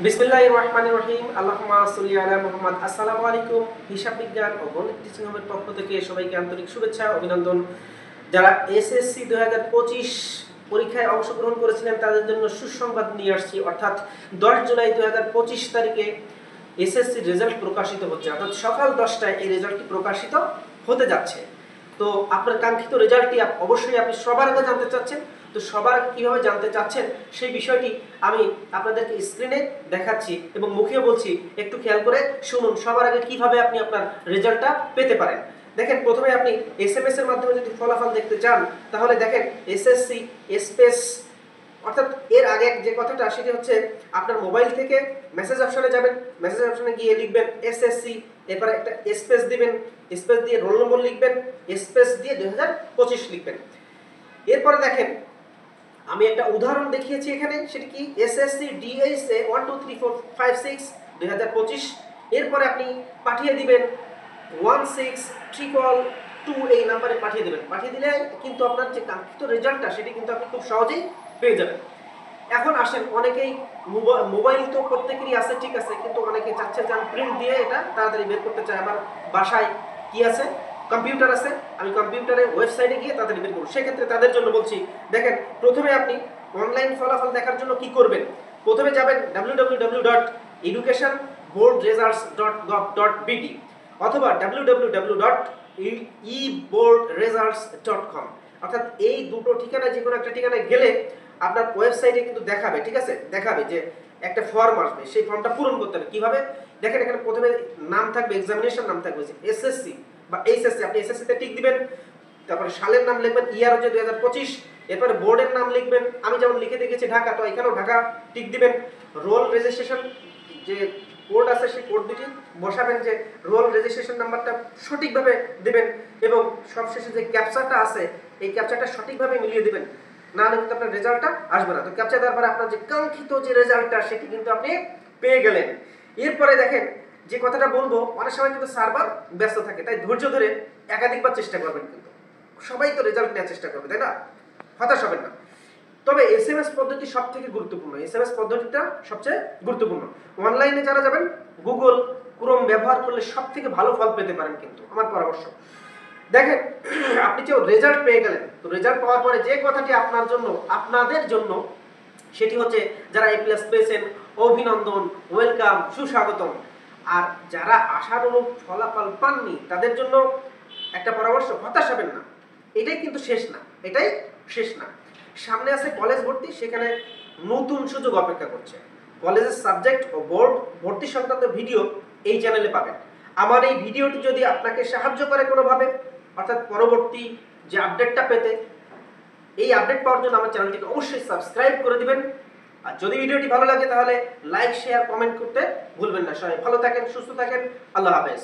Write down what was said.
বিসমিল্লাহির রহমানির রহিম। আল্লাহুম্মা সাল্লি আলা মুহাম্মদ। আসসালামু আলাইকুম। হিসাব বিজ্ঞান ও গণিত টিচিং হোমের পক্ষ থেকে সবাইকে আন্তরিক শুভেচ্ছা অভিনন্দন। যারা এসএসসি 2025 পরীক্ষায় অংশগ্রহণ করেছিলেন তাদের জন্য সুসংবাদ নিয়ে আসছি। অর্থাৎ 10 জুলাই 2025 তারিখে এসএসসি রেজাল্ট প্রকাশিত হচ্ছে। অর্থাৎ সকাল 10টায় এই রেজাল্টটি প্রকাশিত হতে যাচ্ছে। তো আপনার কাঙ্ক্ষিত রেজাল্টটি অবশ্যই আপনি সবার আগে জানতে চাচ্ছেন। তো সবার কিভাবে জানতে চাচ্ছেন সেই বিষয়টি আমি আপনাদেরকে স্ক্রিনে দেখাচ্ছি এবং মুখেও বলছি, একটু খেয়াল করে শুনুন সবার আগে কিভাবে আপনি আপনার রেজাল্টটা পেতে পারেন। দেখেন, প্রথমে আপনি এসএমএস এর মাধ্যমে যদি ফলাফল দেখতে চান তাহলে দেখেন এসএসসি স্পেস, অর্থাৎ এর আগে যে কথাটা সেটি হচ্ছে আপনার মোবাইল থেকে মেসেজ অপশনে যাবেন, মেসেজ অপশনে গিয়ে লিখবেন এসএসসি, এরপরে একটা স্পেস দিবেন, স্পেস দিয়ে রোল নম্বর লিখবেন, স্পেস দিয়ে 2025 লিখবেন। এরপরে দেখেন আমি একটা উদাহরণ দেখিয়েছি এখানে, সেটি কি এসএসসি ডিএসএ 1 2 3 4 5 6 2025। এরপরে আপনি পাঠিয়ে দিবেন 1632 এই নাম্বারে পাঠিয়ে দিবেন। পাঠিয়ে দিলে কিন্তু আপনার যে কাঙ্ক্ষিত রেজাল্টটা সেটি কিন্তু আপনি খুব সহজেই পেয়ে যাবেন। এখন আসেন, অনেকেই মোবাইল তো প্রত্যেকেরই আছে, ঠিক আছে, কিন্তু অনেকে চাচ্ছে যে আমি প্রিন্ট দিয়ে এটা তাড়াতাড়ি বের করতে চাই। আমার বাসায় কি আছে, কম্পিউটার আছে, আমি কম্পিউটারে ওয়েবসাইটে গিয়ে তাড়াতাড়ি বের করব। সেক্ষেত্রে তাদের জন্য বলছি, দেখেন প্রথমে আপনি অনলাইন ফলাফল দেখার জন্য কি করবেন, প্রথমে যাবেন www.educationboardresults.gov.bt অথবা www.eboardresults.com। অর্থাৎ এই দুটো ঠিকানায় যে কোনো একটা ঠিকানায় গেলে আপনার ওয়েবসাইটে কিন্তু দেখাবে, ঠিক আছে, দেখাবে যে একটা ফর্ম আসবে, সেই ফর্মটা পূরণ করতে হবে। কিভাবে দেখেন, এখানে প্রথমে নাম থাকবে, এক্সামিনেশন নাম থাকবে এসএসসি বা এইচএসসি, আপনি এসএসসি তে টিক দিবেন, তারপরে সালের নাম লিখবেন, ইয়ার হচ্ছে 2025, এরপরে বোর্ডের নাম লিখবেন, আমি যেমন লিখে দিয়েছি ঢাকা, তো এখানেও ঢাকা টিক দিবেন। রোল রেজিস্ট্রেশন যে কোড আছে সেই কোড দুটি বসাবেন, যে রোল রেজিস্ট্রেশন নাম্বারটা সঠিকভাবে দিবেন এবং সবশেষে যে ক্যাপচাটা আছে এই ক্যাপচাটা সঠিকভাবে মিলিয়ে দিবেন, না হলে কিন্তু আপনার রেজাল্টটা আসবে না। তো ক্যাপচা দেওয়ার পরে আপনার যে কাঙ্ক্ষিত যে রেজাল্টটা সেটি কিন্তু আপনি পেয়ে গেলেন। এরপরে দেখেন যে কথাটা বলবো, অনেক সময় কিন্তু সার্ভার ব্যস্ত থাকে, তাই ধৈর্য ধরে একাধিকবার চেষ্টা করবেন। কিন্তু সবাই তো রেজাল্ট নেওয়ার চেষ্টা করবে, তাই না? হতাশ হবেন না। তবে এসএমএস পদ্ধতি সবথেকে গুরুত্বপূর্ণ, এসএমএস পদ্ধতিটা সবচেয়ে গুরুত্বপূর্ণ। অনলাইনে যারা যাবেন গুগল ক্রোম ব্যবহার করলে সবথেকে ভালো ফল পেতে পারেন, কিন্তু আমার পরামর্শ। দেখেন, আপনি যে রেজাল্ট পেয়ে গেলেন, তো রেজাল্ট পাওয়ার পরে যে কথাটি আপনার জন্য, আপনাদের জন্য, সেটি হচ্ছে যারা এ প্লাস পেয়েছেন অভিনন্দন, ওয়েলকাম, সুস্বাগতম। আর যারা আশানুরূপ ফলাফল পাননি তাদের জন্য একটা পরামর্শ, হতাশ হবেন না, এটাই কিন্তু শেষ না, এটাই শেষ না। সামনে আছে কলেজ ভর্তি, সেখানে নতুন সুযোগ অপেক্ষা করছে। কলেজের সাবজেক্ট ও বোর্ড ভর্তি সংক্রান্ত ভিডিও এই চ্যানেলে পাবেন। আমার এই ভিডিওটি যদি আপনাকে সাহায্য করে কোনোভাবে, অর্থাৎ পরবর্তী যে আপডেটটা পেতে, এই আপডেট পাওয়ার জন্য আমার চ্যানেলটিকে অবশ্যই সাবস্ক্রাইব করে দিবেন। আর যদি ভিডিওটি ভালো লাগে তাহলে লাইক, শেয়ার, কমেন্ট করতে ভুলবেন না। সবাই ভালো থাকেন, সুস্থ থাকেন, আল্লাহ হাফেজ।